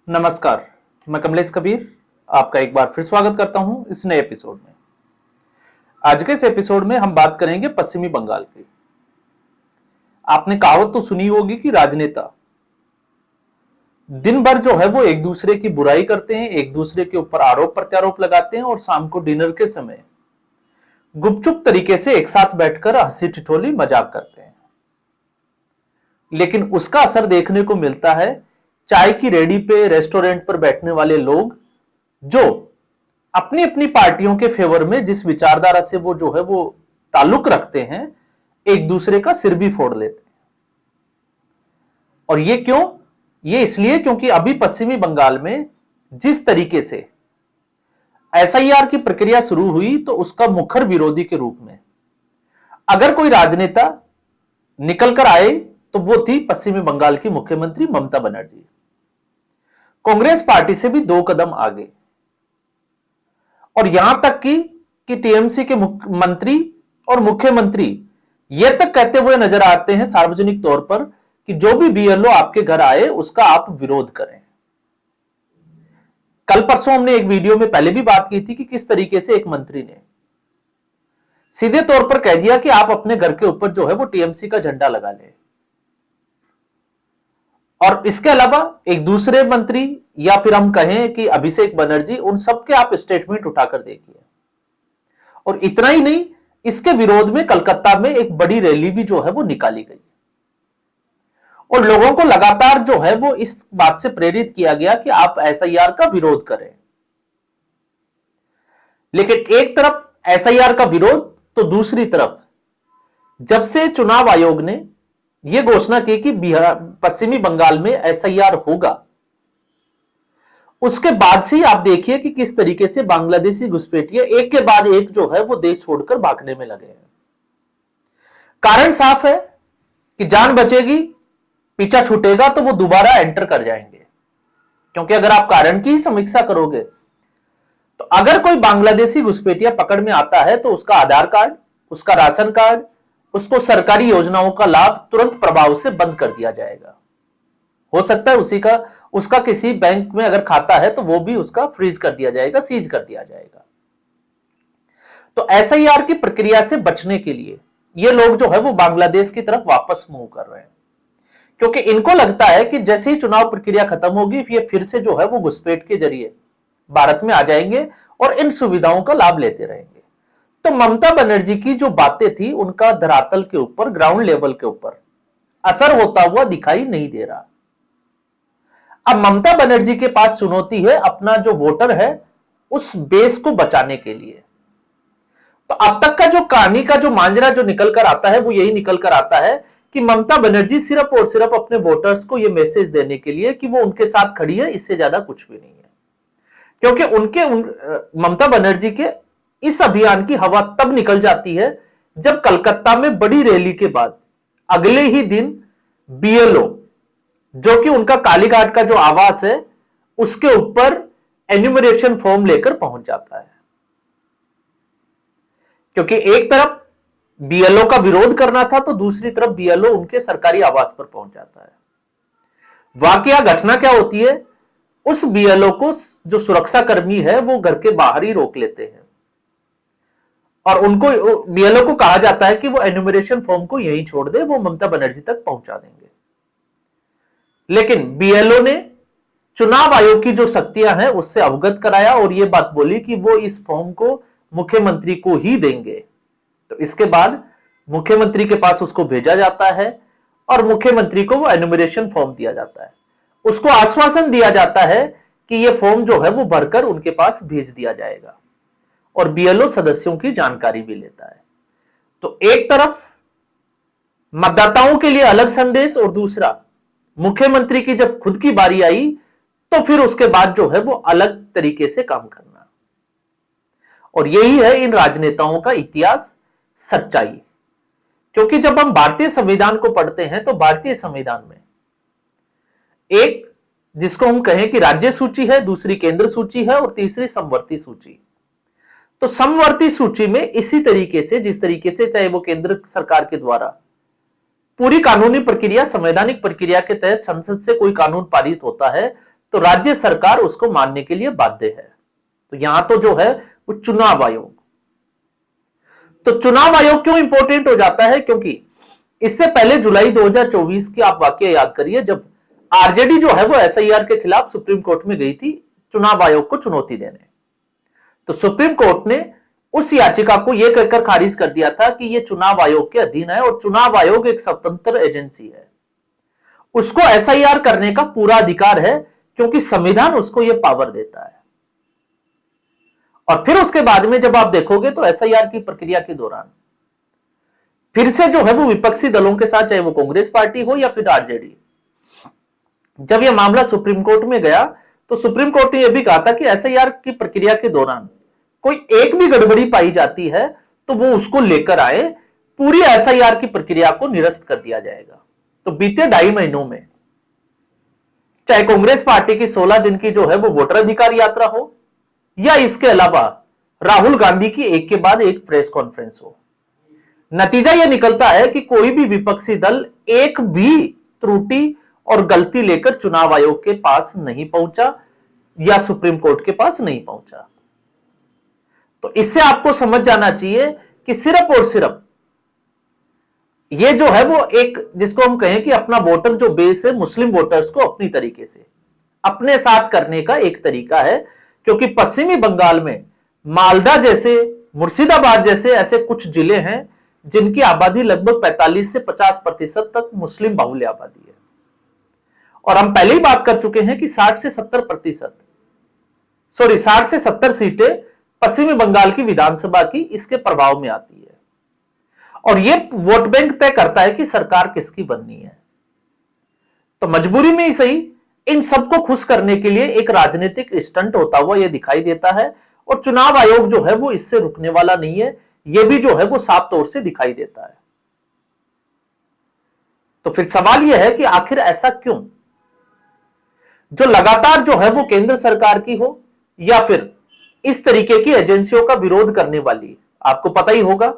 नमस्कार, मैं कमलेश कबीर आपका एक बार फिर स्वागत करता हूं इस नए एपिसोड में। आज के इस एपिसोड में हम बात करेंगे पश्चिमी बंगाल की। आपने कहावत तो सुनी होगी कि राजनेता दिन भर जो है वो एक दूसरे की बुराई करते हैं, एक दूसरे के ऊपर आरोप प्रत्यारोप लगाते हैं और शाम को डिनर के समय गुपचुप तरीके से एक साथ बैठकर हंसी ठिठोली मजाक करते हैं। लेकिन उसका असर देखने को मिलता है चाय की रेडी पे, रेस्टोरेंट पर बैठने वाले लोग जो अपनी अपनी पार्टियों के फेवर में जिस विचारधारा से वो जो है वो ताल्लुक रखते हैं, एक दूसरे का सिर भी फोड़ लेते हैं। और ये क्यों? ये इसलिए क्योंकि अभी पश्चिमी बंगाल में जिस तरीके से एसआईआर की प्रक्रिया शुरू हुई, तो उसका मुखर विरोधी के रूप में अगर कोई राजनेता निकल कर आए तो वो थी पश्चिमी बंगाल की मुख्यमंत्री ममता बनर्जी। कांग्रेस पार्टी से भी 2 कदम आगे, और यहां तक कि टीएमसी के मंत्री और मुख्यमंत्री ये तक कहते हुए नजर आते हैं सार्वजनिक तौर पर कि जो भी बीएलओ आपके घर आए उसका आप विरोध करें। कल परसों हमने एक वीडियो में पहले भी बात की थी कि किस तरीके से एक मंत्री ने सीधे तौर पर कह दिया कि आप अपने घर के ऊपर जो है वो टीएमसी का झंडा लगा लें। और इसके अलावा एक दूसरे मंत्री या फिर हम कहें कि अभिषेक बनर्जी, उन सबके आप स्टेटमेंट उठाकर देखिए। और इतना ही नहीं, इसके विरोध में कलकत्ता में एक बड़ी रैली भी जो है वो निकाली गई और लोगों को लगातार जो है वो इस बात से प्रेरित किया गया कि आप एसआईआर का विरोध करें। लेकिन एक तरफ एसआईआर का विरोध, तो दूसरी तरफ जब से चुनाव आयोग ने यह घोषणा की कि पश्चिमी बंगाल में एसआईआर होगा, उसके बाद से आप देखिए कि किस तरीके से बांग्लादेशी घुसपैठिए एक के बाद एक जो है वो देश छोड़कर भागने में लगे हैं। कारण साफ है कि जान बचेगी, पीछा छूटेगा तो वो दोबारा एंटर कर जाएंगे। क्योंकि अगर आप कारण की ही समीक्षा करोगे तो अगर कोई बांग्लादेशी घुसपैठिया पकड़ में आता है तो उसका आधार कार्ड, उसका राशन कार्ड, उसको सरकारी योजनाओं का लाभ तुरंत प्रभाव से बंद कर दिया जाएगा। हो सकता है उसका किसी बैंक में अगर खाता है तो वो भी उसका फ्रीज कर दिया जाएगा, सीज कर दिया जाएगा। तो एसआईआर की प्रक्रिया से बचने के लिए ये लोग जो है वो बांग्लादेश की तरफ वापस मूव कर रहे हैं, क्योंकि इनको लगता है कि जैसे ही चुनाव प्रक्रिया खत्म होगी ये फिर से जो है वो घुसपैठ के जरिए भारत में आ जाएंगे और इन सुविधाओं का लाभ लेते रहेंगे। तो ममता बनर्जी की जो बातें थी उनका धरातल के ऊपर, ग्राउंड लेवल के ऊपर असर होता हुआ दिखाई नहीं दे रहा। अब ममता बनर्जी के पास चुनौती है अपना जो वोटर है उस बेस को बचाने के लिए। तो अब तक का जो कहानी का जो मांजरा जो निकल कर आता है वो यही निकल कर आता है कि ममता बनर्जी सिर्फ और सिर्फ अपने वोटर्स को यह मैसेज देने के लिए कि वो उनके साथ खड़ी है, इससे ज्यादा कुछ भी नहीं है। क्योंकि ममता बनर्जी के इस अभियान की हवा तब निकल जाती है जब कलकत्ता में बड़ी रैली के बाद अगले ही दिन बीएलओ, जो कि उनका कालीघाट का जो आवास है, उसके ऊपर एन्यूमरेशन फॉर्म लेकर पहुंच जाता है। क्योंकि एक तरफ बीएलओ का विरोध करना था तो दूसरी तरफ बीएलओ उनके सरकारी आवास पर पहुंच जाता है। वाकया घटना क्या होती है, उस बीएलओ को जो सुरक्षा कर्मी है वो घर के बाहर ही रोक लेते हैं और उनको बीएलओ को कहा जाता है कि वो एन्यूमरेशन फॉर्म को यहीं छोड़ दे, वो ममता बनर्जी तक पहुंचा देंगे। लेकिन बीएलओ ने चुनाव आयोग की जो शक्तियां हैं उससे अवगत कराया और यह बात बोली कि वो इस फॉर्म को मुख्यमंत्री को ही देंगे। तो इसके बाद मुख्यमंत्री के पास उसको भेजा जाता है और मुख्यमंत्री को वो एन्यूमरेशन फॉर्म दिया जाता है। उसको आश्वासन दिया जाता है कि ये फॉर्म जो है वो भरकर उनके पास भेज दिया जाएगा और बीएलओ सदस्यों की जानकारी भी लेता है। तो एक तरफ मतदाताओं के लिए अलग संदेश और दूसरा मुख्यमंत्री की जब खुद की बारी आई तो फिर उसके बाद जो है वो अलग तरीके से काम करना। और यही है इन राजनेताओं का इतिहास, सच्चाई। क्योंकि जब हम भारतीय संविधान को पढ़ते हैं तो भारतीय संविधान में एक जिसको हम कहें कि राज्य सूची है, दूसरी केंद्र सूची है और तीसरी समवर्ती सूची। तो समवर्ती सूची में इसी तरीके से, जिस तरीके से चाहे वो केंद्र सरकार के द्वारा पूरी कानूनी प्रक्रिया, संवैधानिक प्रक्रिया के तहत संसद से कोई कानून पारित होता है, तो राज्य सरकार उसको मानने के लिए बाध्य है। तो यहां तो जो है वो चुनाव आयोग, तो चुनाव आयोग क्यों इंपॉर्टेंट हो जाता है? क्योंकि इससे पहले जुलाई 2024 की आप वाकया याद करिए, जब आरजेडी जो है वो एसआईआर के खिलाफ सुप्रीम कोर्ट में गई थी चुनाव आयोग को चुनौती देने। तो सुप्रीम कोर्ट ने उस याचिका को यह कहकर खारिज कर दिया था कि यह चुनाव आयोग के अधीन है और चुनाव आयोग एक स्वतंत्र एजेंसी है, उसको एसआईआर करने का पूरा अधिकार है क्योंकि संविधान उसको यह पावर देता है। और फिर उसके बाद में जब आप देखोगे तो एसआईआर की प्रक्रिया के दौरान फिर से जो है वो विपक्षी दलों के साथ, चाहे वो कांग्रेस पार्टी हो या फिर आरजेडी, जब यह मामला सुप्रीम कोर्ट में गया तो सुप्रीम कोर्ट ने यह भी कहा था कि एसआईआर की प्रक्रिया के दौरान कोई एक भी गड़बड़ी पाई जाती है तो वो उसको लेकर आए, पूरी एसआईआर की प्रक्रिया को निरस्त कर दिया जाएगा। तो बीते 2.5 महीनों में चाहे कांग्रेस पार्टी की 16 दिन की जो है वो वोटर अधिकार यात्रा हो या इसके अलावा राहुल गांधी की एक के बाद एक प्रेस कॉन्फ्रेंस हो, नतीजा यह निकलता है कि कोई भी विपक्षी दल एक भी त्रुटि और गलती लेकर चुनाव आयोग के पास नहीं पहुंचा या सुप्रीम कोर्ट के पास नहीं पहुंचा। तो इससे आपको समझ जाना चाहिए कि सिर्फ और सिर्फ ये जो है वो एक, जिसको हम कहें कि अपना वोटर जो बेस है, मुस्लिम वोटर्स को अपनी तरीके से अपने साथ करने का एक तरीका है। क्योंकि पश्चिमी बंगाल में मालदा जैसे, मुर्शिदाबाद जैसे ऐसे कुछ जिले हैं जिनकी आबादी लगभग 45 से 50% तक मुस्लिम बाहुल्य आबादी है। और हम पहले ही बात कर चुके हैं कि 60 से 70 सीटें पश्चिमी बंगाल की विधानसभा की इसके प्रभाव में आती है और यह वोट बैंक तय करता है कि सरकार किसकी बननी है। तो मजबूरी में ही सही, इन सबको खुश करने के लिए एक राजनीतिक स्टंट होता हुआ यह दिखाई देता है और चुनाव आयोग जो है वो इससे रुकने वाला नहीं है, यह भी जो है वो साफ तौर से दिखाई देता है। तो फिर सवाल यह है कि आखिर ऐसा क्यों? जो लगातार जो है वो केंद्र सरकार की हो या फिर इस तरीके की एजेंसियों का विरोध करने वाली, आपको पता ही होगा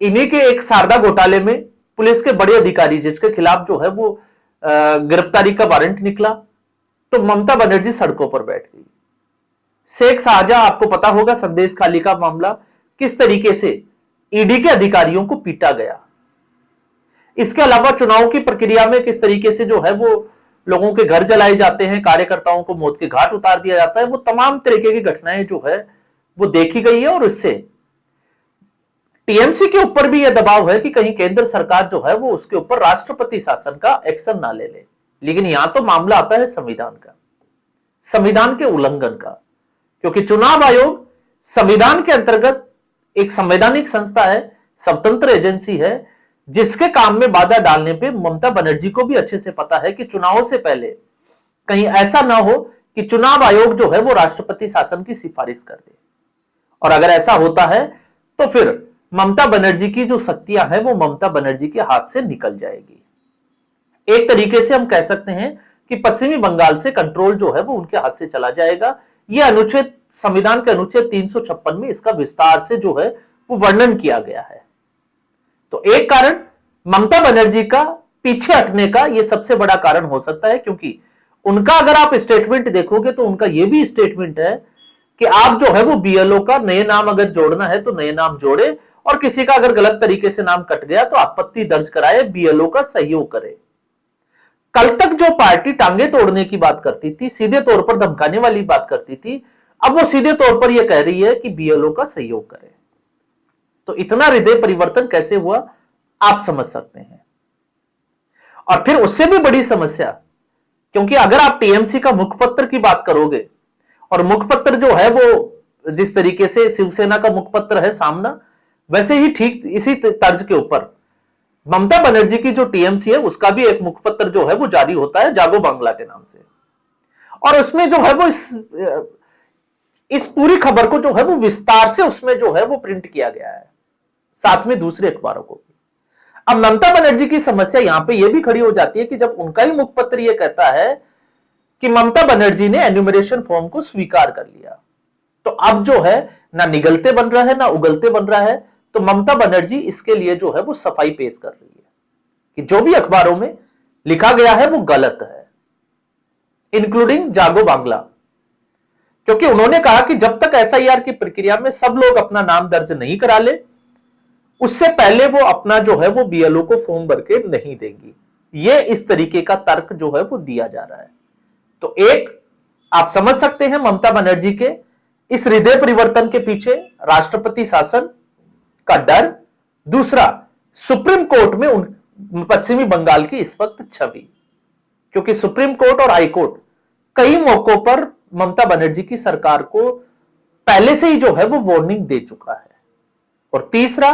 इन्हीं के एक शारदा घोटाले में पुलिस के बड़े अधिकारी जिसके खिलाफ जो है वो गिरफ्तारी का वारंट निकला, तो ममता बनर्जी सड़कों पर बैठ गई। शेख शाहजहां, आपको पता होगा संदेश खाली का मामला, किस तरीके से ईडी के अधिकारियों को पीटा गया। इसके अलावा चुनाव की प्रक्रिया में किस तरीके से जो है वो लोगों के घर जलाए जाते हैं, कार्यकर्ताओं को मौत के घाट उतार दिया जाता है, वो तमाम तरीके की घटनाएं जो है वो देखी गई है। और इससे टीएमसी के ऊपर भी यह दबाव है कि कहीं केंद्र सरकार जो है वो उसके ऊपर राष्ट्रपति शासन का एक्शन ना ले ले। लेकिन यहां तो मामला आता है संविधान का, संविधान के उल्लंघन का, क्योंकि चुनाव आयोग संविधान के अंतर्गत एक संवैधानिक संस्था है, स्वतंत्र एजेंसी है, जिसके काम में बाधा डालने पे ममता बनर्जी को भी अच्छे से पता है कि चुनावों से पहले कहीं ऐसा ना हो कि चुनाव आयोग जो है वो राष्ट्रपति शासन की सिफारिश कर दे। और अगर ऐसा होता है तो फिर ममता बनर्जी की जो शक्तियां हैं वो ममता बनर्जी के हाथ से निकल जाएगी। एक तरीके से हम कह सकते हैं कि पश्चिमी बंगाल से कंट्रोल जो है वो उनके हाथ से चला जाएगा। यह अनुच्छेद, संविधान के अनुच्छेद 356 में इसका विस्तार से जो है वो वर्णन किया गया है। तो एक कारण ममता बनर्जी का पीछे हटने का यह सबसे बड़ा कारण हो सकता है, क्योंकि उनका अगर आप स्टेटमेंट देखोगे तो उनका यह भी स्टेटमेंट है कि आप जो है वो बीएलओ का नए नाम अगर जोड़ना है तो नए नाम जोड़े, और किसी का अगर गलत तरीके से नाम कट गया तो आपत्ति दर्ज कराए, बीएलओ का सहयोग करे। कल तक जो पार्टी टांगे तोड़ने की बात करती थी, सीधे तौर पर धमकाने वाली बात करती थी, अब वो सीधे तौर पर यह कह रही है कि बीएलओ का सहयोग करे। तो इतना हृदय परिवर्तन कैसे हुआ आप समझ सकते हैं। और फिर उससे भी बड़ी समस्या, क्योंकि अगर आप टीएमसी का मुखपत्र की बात करोगे, और मुखपत्र जो है वो जिस तरीके से शिवसेना का मुखपत्र है सामना, वैसे ही ठीक इसी तर्ज के ऊपर ममता बनर्जी की जो टीएमसी है उसका भी एक मुखपत्र जो है वो जारी होता है जागो बांग्ला के नाम से। और उसमें जो है वो इस पूरी खबर को जो है वो विस्तार से उसमें जो है वो प्रिंट किया गया है, साथ में दूसरे अखबारों को भी। अब ममता बनर्जी की समस्या यहां पे ये भी खड़ी हो जाती है कि जब उनका ही मुखपत्र ये कहता है कि ममता बनर्जी ने एन्यूमरेशन फॉर्म को स्वीकार कर लिया, तो अब जो है ना निगलते बन रहा है ना उगलते बन रहा है। तो ममता बनर्जी इसके लिए जो है वो सफाई पेश कर रही है कि जो भी अखबारों में लिखा गया है वो गलत है। इंक्लूडिंग जागो बांग्ला, क्योंकि उन्होंने कहा कि जब तक एसआईआर की प्रक्रिया में सब लोग अपना नाम दर्ज नहीं करा ले, उससे पहले वो अपना जो है वो बीएलओ को फॉर्म भर के नहीं देंगी। ये इस तरीके का तर्क जो है वो दिया जा रहा है। तो एक आप समझ सकते हैं ममता बनर्जी के इस हृदय परिवर्तन के पीछे राष्ट्रपति शासन का डर, दूसरा सुप्रीम कोर्ट में पश्चिमी बंगाल की इस वक्त छवि, क्योंकि सुप्रीम कोर्ट और हाई कोर्ट कई मौकों पर ममता बनर्जी की सरकार को पहले से ही जो है वो वार्निंग दे चुका है। और तीसरा,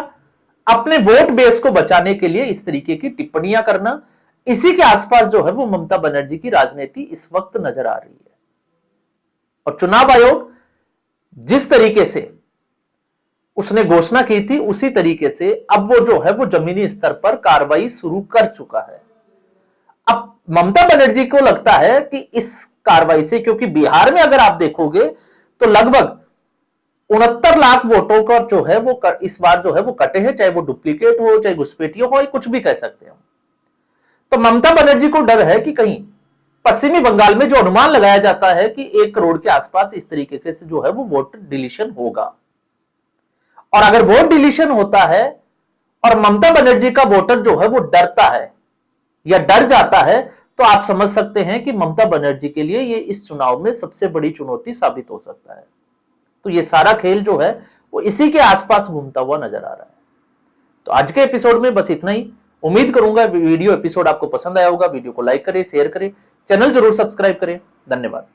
अपने वोट बेस को बचाने के लिए इस तरीके की टिप्पणियां करना, इसी के आसपास जो है वो ममता बनर्जी की राजनीति इस वक्त नजर आ रही है। और चुनाव आयोग जिस तरीके से उसने घोषणा की थी, उसी तरीके से अब वो जो है वो जमीनी स्तर पर कार्रवाई शुरू कर चुका है। अब ममता बनर्जी को लगता है कि इस कार्रवाई से, क्योंकि बिहार में अगर आप देखोगे तो लगभग 69 लाख वोटों का जो है वो इस बार जो है वो कटे हैं, चाहे वो डुप्लीकेट हो, चाहे घुसपैठियों हो, कुछ भी कह सकते हो। तो ममता बनर्जी को डर है कि कहीं पश्चिमी बंगाल में जो अनुमान लगाया जाता है कि 1 करोड़ के आसपास इस तरीके से जो है वो वोट डिलीशन होगा, और अगर वोट डिलीशन होता है और ममता बनर्जी का वोटर जो है वो डरता है या डर जाता है, तो आप समझ सकते हैं कि ममता बनर्जी के लिए ये इस चुनाव में सबसे बड़ी चुनौती साबित हो सकता है। तो ये सारा खेल जो है वो इसी के आसपास घूमता हुआ नजर आ रहा है। तो आज के एपिसोड में बस इतना ही। उम्मीद करूंगा वीडियो एपिसोड आपको पसंद आया होगा। वीडियो को लाइक करें, शेयर करें, चैनल जरूर सब्सक्राइब करें। धन्यवाद।